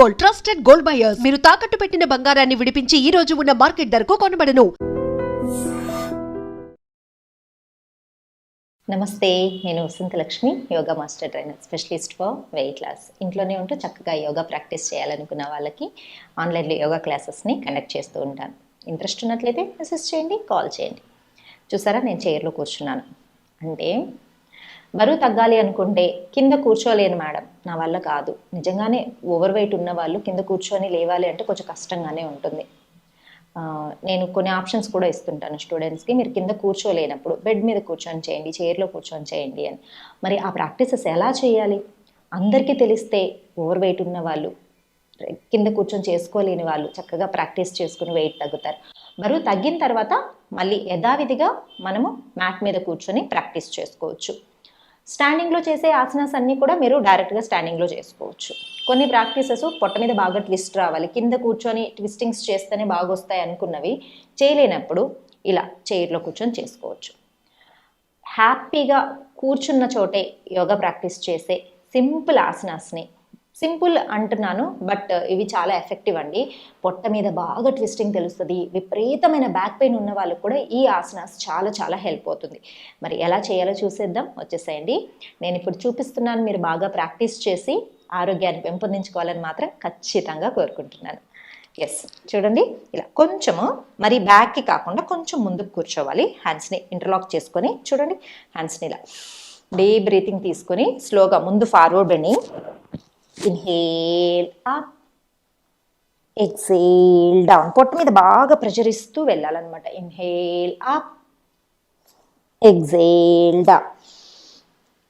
Gold, trusted gold buyers. మీరు తాకట్టు పెట్టిన బంగారాన్ని విడిపించి ఈ రోజు ఉన్న మార్కెట్ ధరకు కొనబడను. నమస్తే, నేను Vasanthalakshmi, yoga master trainer, specialist for weight loss. ఇంట్లోనే ఉంటూ చక్కగా యోగా ప్రాక్టీస్ చేయాలనుకున్న వాళ్ళకి ఆన్లైన్లో యోగా క్లాసెస్ని కండక్ట్ చేస్తూ ఉంటాను. ఇంట్రెస్ట్ ఉన్నట్లయితే మెసేజ్ చేయండి, కాల్ చేయండి. చూసారా, నేను చైర్లో కూర్చున్నాను. అంటే బరువు తగ్గాలి అనుకుంటే కింద కూర్చోలేను మేడం, నా వల్ల కాదు. నిజంగానే ఓవర్ వెయిట్ ఉన్న వాళ్ళు కింద కూర్చొని లేవాలి అంటే కొంచెం కష్టంగానే ఉంటుంది. నేను కొన్ని ఆప్షన్స్ కూడా ఇస్తుంటాను స్టూడెంట్స్కి. మీరు కింద కూర్చోలేనప్పుడు బెడ్ మీద కూర్చొని చేయండి, చైర్లో కూర్చొని చేయండి అని. మరి ఆ ప్రాక్టీసెస్ ఎలా చేయాలి? అందరికీ తెలిస్తే ఓవర్ వెయిట్ ఉన్న వాళ్ళు, కింద కూర్చొని చేసుకోలేని వాళ్ళు చక్కగా ప్రాక్టీస్ చేసుకుని వెయిట్ తగ్గుతారు. బరువు తగ్గిన తర్వాత మళ్ళీ యథావిధిగా మనము మ్యాట్ మీద కూర్చొని ప్రాక్టీస్ చేసుకోవచ్చు. స్టాండింగ్లో చేసే ఆసనాస్ అన్నీ కూడా మీరు డైరెక్ట్గా స్టాండింగ్లో చేసుకోవచ్చు. కొన్ని ప్రాక్టీసెస్ పొట్ట మీద బాగా ట్విస్ట్ రావాలి, కింద కూర్చొని ట్విస్టింగ్స్ చేస్తేనే బాగా వస్తాయి అనుకున్నవి చేయలేనప్పుడు ఇలా చైర్లో కూర్చొని చేసుకోవచ్చు. హ్యాపీగా కూర్చున్న చోటే యోగా ప్రాక్టీస్ చేసే సింపుల్ ఆసనాస్ని, సింపుల్ అంటున్నాను బట్ ఇవి చాలా ఎఫెక్టివ్ అండి. పొట్ట మీద బాగా ట్విస్టింగ్ తెలుస్తుంది, విపరీతమైన బ్యాక్ పెయిన్ ఉన్న వాళ్ళకు కూడా ఈ ఆసనాస్ చాలా చాలా హెల్ప్ అవుతుంది. మరి ఎలా చేయాలో చూసేద్దాం, వచ్చేసేయండి. నేను ఇప్పుడు చూపిస్తున్నాను, మీరు బాగా ప్రాక్టీస్ చేసి ఆరోగ్యాన్ని పెంపొందించుకోవాలని మాత్రం ఖచ్చితంగా కోరుకుంటున్నాను. ఎస్, చూడండి, ఇలా కొంచెము మరి బ్యాక్కి కాకుండా కొంచెం ముందుకు కూర్చోవాలి. హ్యాండ్స్ని ఇంటర్లాక్ చేసుకొని చూడండి, హ్యాండ్స్ని ఇలా డీప్ బ్రీతింగ్ తీసుకొని స్లోగా ముందు forward bending. Inhale up, exhale down. పొట్ట మీద బాగా ప్రెషర్ ఇస్తూ వెళ్ళాలన్నమాట. Inhale up, exhale down.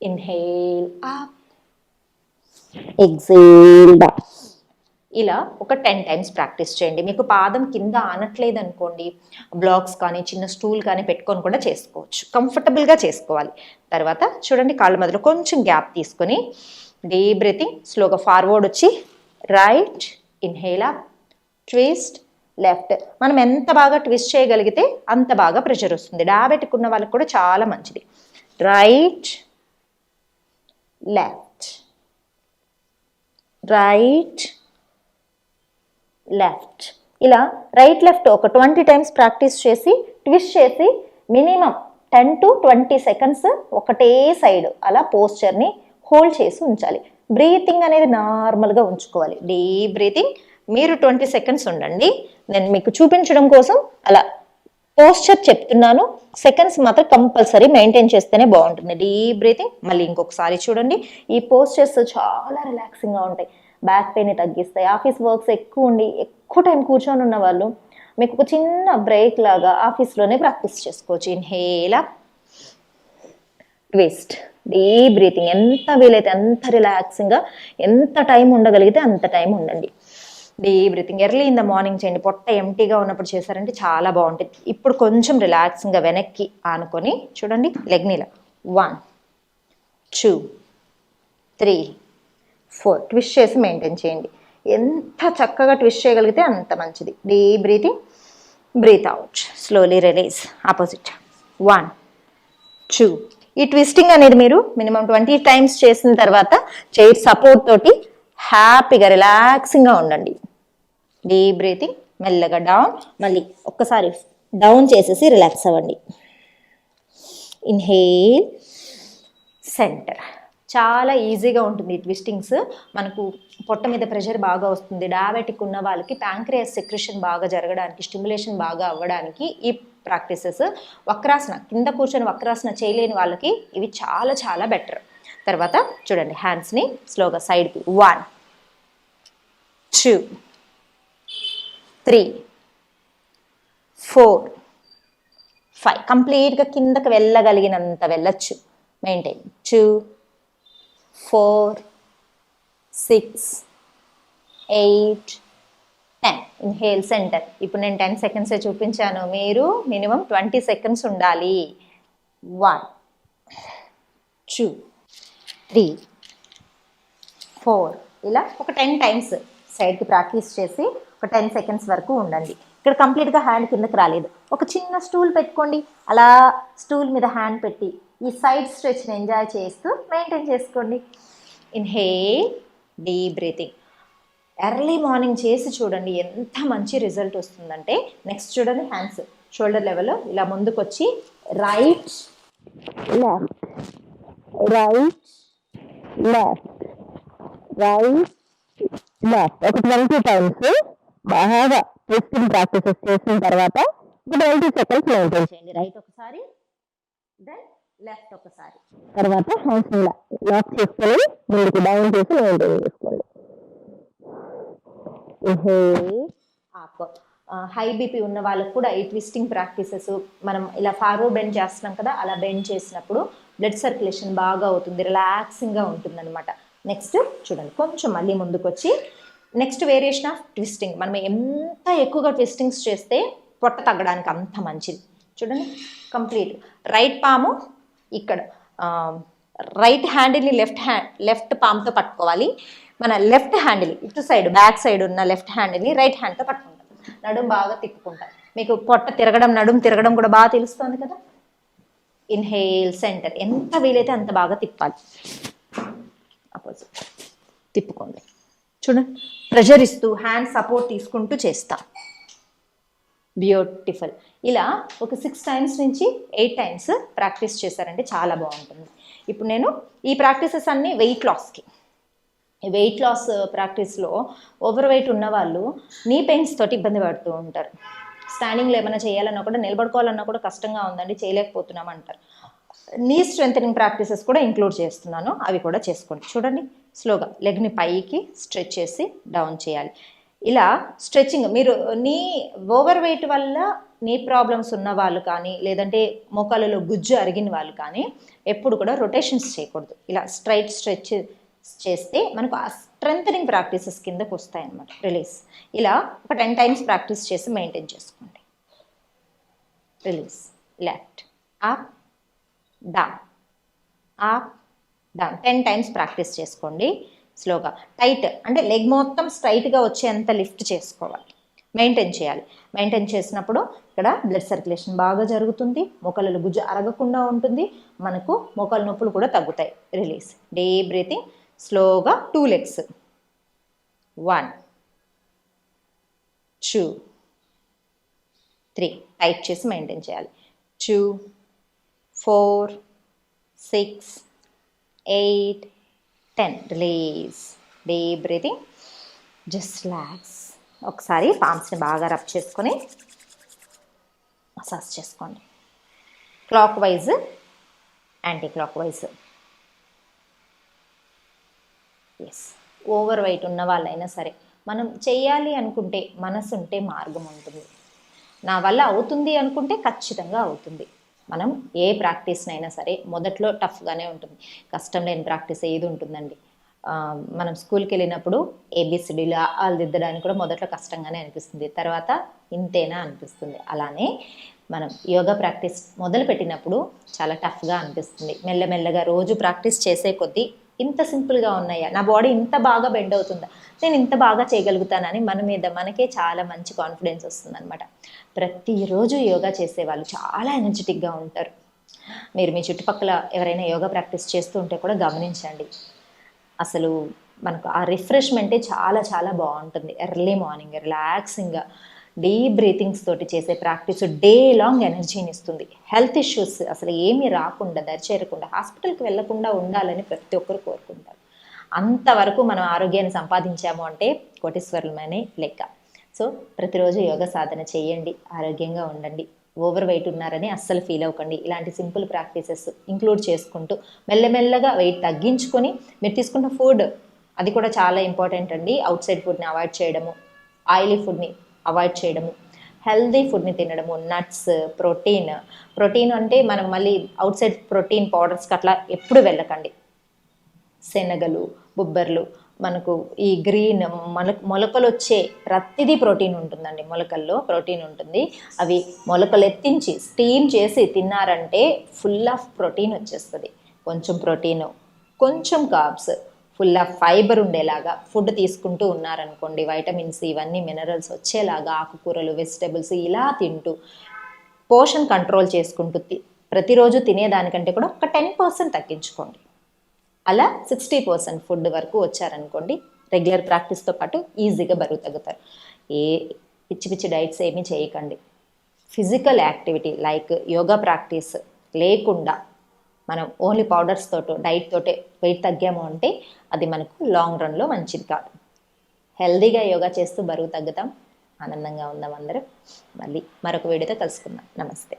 Inhale up, exhale down. ఇలా ఒక 10 టైమ్స్ ప్రాక్టీస్ చేయండి. మీకు పాదం కింద ఆనట్లేదు అనుకోండి, బ్లాక్స్ కానీ చిన్న స్టూల్ కానీ పెట్టుకొని కూడా చేసుకోవచ్చు. కంఫర్టబుల్గా చేసుకోవాలి. తర్వాత చూడండి, కాళ్ళ మధ్యలో కొంచెం గ్యాప్ తీసుకొని డీప్ బ్రీతింగ్, స్లోగా ఫార్వర్డ్ వచ్చి right, inhale up, twist left. మనం ఎంత బాగా ట్విస్ట్ చేయగలిగితే అంత బాగా ప్రెషర్ వస్తుంది. డయాబెటిక్ ఉన్న వాళ్ళకి కూడా చాలా మంచిది. Right, left, right, left. ఇలా రైట్ లెఫ్ట్ ఒక 20 టైమ్స్ ప్రాక్టీస్ చేసి ట్విస్ట్ చేసి మినిమం 10 to 20 సెకండ్స్ ఒకటే సైడ్ అలా పోస్చర్ని హోల్డ్ చేసి ఉంచాలి. బ్రీతింగ్ అనేది నార్మల్గా ఉంచుకోవాలి. డీప్ బ్రీతింగ్ మీరు 20 సెకండ్స్ ఉండండి. నేను మీకు చూపించడం కోసం అలా పోస్చర్ చెప్తున్నాను. సెకండ్స్ మాత్రం కంపల్సరీ మెయింటైన్ చేస్తేనే బాగుంటుంది. Deep breathing. మళ్ళీ ఇంకొకసారి చూడండి. ఈ పోస్చర్స్ చాలా రిలాక్సింగ్గా ఉంటాయి, బ్యాక్ పెయిన్ తగ్గిస్తాయి. ఆఫీస్ వర్క్స్ ఎక్కువ ఉండి ఎక్కువ టైం కూర్చొని ఉన్న వాళ్ళు మీకు ఒక చిన్న బ్రేక్ లాగా ఆఫీస్లోనే ప్రాక్టీస్ చేసుకోవచ్చు. Inhale up, twist, deep breathing. ఎంత వీలైతే అంత రిలాక్సింగ్గా, ఎంత టైం ఉండగలిగితే అంత టైం ఉండండి. Deep breathing early in the morning చేయండి. పొట్ట ఎంటీగా ఉన్నప్పుడు చేశారంటే చాలా బాగుంటుంది. ఇప్పుడు కొంచెం రిలాక్సింగ్గా వెనక్కి ఆనుకొని చూడండి, లెగ్ని ఇలా 1 2 3 4 ట్విస్ట్ చేసి మెయింటైన్ చేయండి. ఎంత చక్కగా ట్విస్ట్ చేయగలిగితే అంత మంచిది. Deep breathing, breath out, slowly release. Opposite 1 2. ఈ ట్విస్టింగ్ అనేది మీరు మినిమం 20 టైమ్స్ చేసిన తర్వాత చైర్ సపోర్ట్ తోటి హ్యాపీగా రిలాక్సింగ్గా ఉండండి. డీప్ బ్రీతింగ్, మెల్లగా డౌన్. మళ్ళీ ఒక్కసారి డౌన్ చేసేసి రిలాక్స్ అవ్వండి. Inhale, centre. చాలా ఈజీగా ఉంటుంది ఈ ట్విస్టింగ్స్. మనకు పొట్ట మీద ప్రెషర్ బాగా వస్తుంది. డయాబెటిక్ ఉన్న వాళ్ళకి ప్యాంక్రియాస్ సెక్రెషన్ బాగా జరగడానికి, స్టిమ్యులేషన్ బాగా అవ్వడానికి ఈ ప్రాక్టీసెస్. వక్రాసన, కింద కూర్చొని వక్రాసన చేయలేని వాళ్ళకి ఇవి చాలా చాలా బెటర్. తర్వాత చూడండి, హ్యాండ్స్ని స్లోగా సైడ్కి 1 2 3 4 5. కంప్లీట్గా కిందకి వెళ్ళగలిగినంత వెళ్ళచ్చు. మెయింటైన్ 2 4 6 8 10. Inhale, centre. ఇప్పుడు నేను 10 సెకండ్సే చూపించాను, మీరు మినిమం 20 సెకండ్స్ ఉండాలి. 1 2 3 4. ఇలా ఒక 10 టైమ్స్ సైడ్కి ప్రాక్టీస్ చేసి ఒక 10 సెకండ్స్ వరకు ఉండండి. ఇక్కడ కంప్లీట్గా హ్యాండ్ కిందకి రాలేదు, ఒక చిన్న స్టూల్ పెట్టుకోండి. అలా స్టూల్ మీద హ్యాండ్ పెట్టి ఈ సైడ్ స్ట్రెచ్ని ఎంజాయ్ చేస్తూ మెయింటైన్ చేసుకోండి. Inhale, deep breathing. Early morning చేసి చూడండి ఎంత మంచి రిజల్ట్ వస్తుందంటే. నెక్స్ట్ చూడండి, హ్యాండ్స్ షోల్డర్ లెవెల్లో ఇలా ముందుకు వచ్చి right left right left right left ఒక 20 టైమ్స్ బాగా ట్విస్టింగ్ ప్రాక్టీసెస్ చేసిన తర్వాత 20 సెకండ్స్ మెయింటైన్ చేయండి. రైట్ ఒకసారి, దెన్ లెఫ్ట్ ఒకసారి, తర్వాత హ్యాండ్స్ ఇలా లాక్ చేసుకొని ముందుకు డౌన్ చేసి మెయింటైన్ చేసుకోండి. హై బీపీ ఉన్న వాళ్ళకు కూడా ఈ ట్విస్టింగ్ ప్రాక్టీసెస్ మనం ఇలా ఫార్వర్డ్ బెండ్ చేస్తున్నాం కదా, అలా బెండ్ చేసినప్పుడు బ్లడ్ సర్క్యులేషన్ బాగా అవుతుంది, రిలాక్సింగ్గా ఉంటుంది అనమాట. నెక్స్ట్ చూడండి, కొంచెం మళ్ళీ ముందుకు వచ్చి నెక్స్ట్ వేరియేషన్ ఆఫ్ ట్విస్టింగ్. మనం ఎంత ఎక్కువగా ట్విస్టింగ్స్ చేస్తే పొట్ట తగ్గడానికి అంత మంచిది. చూడండి, కంప్లీట్ రైట్ పాము ఇక్కడ, రైట్ హ్యాండిల్ని లెఫ్ట్ పామ్తో పట్టుకోవాలి. మన లెఫ్ట్ హ్యాండిల్ ఇటు సైడ్ బ్యాక్ సైడ్ ఉన్న లెఫ్ట్ హ్యాండిల్ని రైట్ హ్యాండ్తో పట్టుకుంటాం. నడుము బాగా తిప్పుకుంటాం. మీకు పొట్ట తిరగడం, నడుము తిరగడం కూడా బాగా తెలుస్తుంది కదా. ఇన్హేల్ సెంటర్, ఎంత వీలైతే అంత బాగా తిప్పాలి. అపోజిట్ తిప్పుకోండి. చూడండి, ప్రెషర్ ఇస్తూ హ్యాండ్ సపోర్ట్ తీసుకుంటూ చేస్తాం. బ్యూటిఫుల్. ఇలా ఒక 6 టైమ్స్ నుంచి 8 టైమ్స్ ప్రాక్టీస్ చేశారంటే చాలా బాగుంటుంది. ఇప్పుడు నేను ఈ ప్రాక్టీసెస్ అన్నీ వెయిట్ లాస్కి. వెయిట్ లాస్ ప్రాక్టీస్లో ఓవర్ వెయిట్ ఉన్న వాళ్ళు నీ పెయిన్స్ తోటి ఇబ్బంది పడుతూ ఉంటారు. స్టాండింగ్లో ఏమైనా చేయాలన్నా కూడా, నిలబడుకోవాలన్నా కూడా కష్టంగా ఉందండి, చేయలేకపోతున్నాం అంటారు. నీ స్ట్రెంథనింగ్ ప్రాక్టీసెస్ కూడా ఇంక్లూడ్ చేస్తున్నాను, అవి కూడా చేసుకోండి. చూడండి, స్లోగా లెగ్ని పైకి స్ట్రెచ్ చేసి డౌన్ చేయాలి. ఇలా స్ట్రెచ్చింగ్, మీరు నీ ఓవర్ వెయిట్ వల్ల నీ ప్రాబ్లమ్స్ ఉన్న వాళ్ళు కానీ, లేదంటే మోకాళ్ళలో గుజ్జు అరిగిన వాళ్ళు కానీ ఎప్పుడు కూడా రొటేషన్స్ చేయకూడదు. ఇలా స్ట్రైట్ స్ట్రెచ్ చేస్తే మనకు ఆ స్ట్రెంథనింగ్ ప్రాక్టీసెస్ కిందకు వస్తాయి అన్నమాట. రిలీజ్. ఇలా ఒక 10 టైమ్స్ ప్రాక్టీస్ చేసి మెయింటైన్ చేసుకోండి. Release. Left up down up down 10 times practice చేసుకోండి. స్లోగా టైట్ అంటే లెగ్ మొత్తం స్ట్రైట్గా వచ్చేంత లిఫ్ట్ చేసుకోవాలి, మెయింటైన్ చేయాలి. మెయింటైన్ చేసినప్పుడు ఇక్కడ బ్లడ్ సర్క్యులేషన్ బాగా జరుగుతుంది, మోకాళ్ళలో గుజ్జు అరగకుండా ఉంటుంది, మనకు మోకాళ్ళ నొప్పులు కూడా తగ్గుతాయి. రిలీజ్. Deep breathing. స్లోగా 2 లెగ్స్. 1 2 3 టైట్ చేసి మెయింటైన్ చేయాలి. 2 4 6 8 10 release. Deep breathing. Just relax. ఒకసారి పామ్స్ని బాగా రబ్ చేసుకొని మసాజ్ చేసుకోండి. Clockwise, anticlockwise. Yes, over weight ఉన్న వాళ్ళైనా సరే మనం చేయాలి అనుకుంటే, మనసు ఉంటే మార్గం ఉంటుంది. నా వల్ల అవుతుంది అనుకుంటే ఖచ్చితంగా అవుతుంది. మనం ఏ ప్రాక్టీస్నైనా సరే మొదట్లో టఫ్గానే ఉంటుంది, కష్టం లేని ప్రాక్టీస్ ఏది ఉంటుందండి. మనం స్కూల్కి వెళ్ళినప్పుడు ఏబిసిడీలు వాళ్ళు దిద్దడానికి కూడా మొదట్లో కష్టంగానే అనిపిస్తుంది, తర్వాత ఇంతేనా అనిపిస్తుంది. అలానే మనం యోగా ప్రాక్టీస్ మొదలు పెట్టినప్పుడు చాలా టఫ్గా అనిపిస్తుంది. మెల్లమెల్లగా రోజు ప్రాక్టీస్ చేసే కొద్దీ ఇంత సింపుల్గా ఉన్నాయా, నా బాడీ ఇంత బాగా బెండ్ అవుతుందా, నేను ఇంత బాగా చేయగలుగుతానని మన మీద మనకే చాలా మంచి కాన్ఫిడెన్స్ వస్తుందన్నమాట. ప్రతిరోజు యోగా చేసే వాళ్ళు చాలా ఎనర్జెటిక్గా ఉంటారు. మీరు మీ చుట్టుపక్కల ఎవరైనా యోగా ప్రాక్టీస్ చేస్తూ ఉంటే కూడా గమనించండి. అసలు మనకు ఆ రిఫ్రెష్మెంటే చాలా చాలా బాగుంటుంది. ఎర్లీ మార్నింగ్ రిలాక్సింగ్గా డీప్ బ్రీతింగ్స్ తోటి చేసే ప్రాక్టీస్ డే లాంగ్ ఎనర్జీని ఇస్తుంది. హెల్త్ ఇష్యూస్ అసలు ఏమీ రాకుండా, దరిచేరకుండా, హాస్పిటల్కి వెళ్లకుండా ఉండాలని ప్రతి ఒక్కరు కోరుకుంటారు. అంతవరకు మనం ఆరోగ్యాన్ని సంపాదించాము అంటే కోటీశ్వరులమనే లెక్క. సో ప్రతిరోజు యోగా సాధన చేయండి, ఆరోగ్యంగా ఉండండి. ఓవర్ వెయిట్ ఉన్నారని అస్సలు ఫీల్ అవ్వకండి. ఇలాంటి సింపుల్ ప్రాక్టీసెస్ ఇంక్లూడ్ చేసుకుంటూ మెల్లమెల్లగా వెయిట్ తగ్గించుకొని, మీరు తీసుకున్న ఫుడ్ అది కూడా చాలా ఇంపార్టెంట్ అండి. అవుట్ సైడ్ ఫుడ్ని అవాయిడ్ చేయడము, ఆయిలీ ఫుడ్ని అవాయిడ్ చేయడము, హెల్దీ ఫుడ్ని తినడము, నట్స్, ప్రోటీన్ అంటే మనం మళ్ళీ అవుట్ సైడ్ ప్రోటీన్ పౌడర్స్కి అట్లా ఎప్పుడు వెళ్ళకండి. శనగలు, బొబ్బర్లు, మనకు ఈ గ్రీన్ మొలకలు వచ్చే ప్రతిదీ ప్రోటీన్ ఉంటుందండి. మొలకల్లో ప్రోటీన్ ఉంటుంది. అవి మొలకలు ఎత్తించి స్టీమ్ చేసి తిన్నారంటే ఫుల్ ఆఫ్ ప్రోటీన్ వచ్చేస్తుంది. కొంచెం ప్రోటీను, కొంచెం కార్బ్స్, ఫుల్ ఆఫ్ ఫైబర్ ఉండేలాగా ఫుడ్ తీసుకుంటూ ఉన్నారనుకోండి, వైటమిన్స్ ఇవన్నీ మినరల్స్ వచ్చేలాగా ఆకుకూరలు, వెజిటబుల్స్ ఇలా తింటూ పోషన్ కంట్రోల్ చేసుకుంటూ ప్రతిరోజు తినేదానికంటే కూడా ఒక 10% తగ్గించుకోండి. అలా 60% ఫుడ్ వరకు వచ్చారనుకోండి, రెగ్యులర్ ప్రాక్టీస్తో పాటు ఈజీగా బరువు తగ్గుతారు. ఏ పిచ్చి పిచ్చి డైట్స్ ఏమీ చేయకండి. Physical activity like yoga practice లేకుండా మనం ఓన్లీ పౌడర్స్ తోటో డైట్ తోటే వెయిట్ తగ్గాము అంటే అది మనకు లాంగ్ రన్లో మంచిది కాదు. హెల్దీగా యోగా చేస్తూ బరువు తగ్గుతాం, ఆనందంగా ఉందాం అందరం. మళ్ళీ మరొక వీడియోతో కలుసుకుందాం. నమస్తే.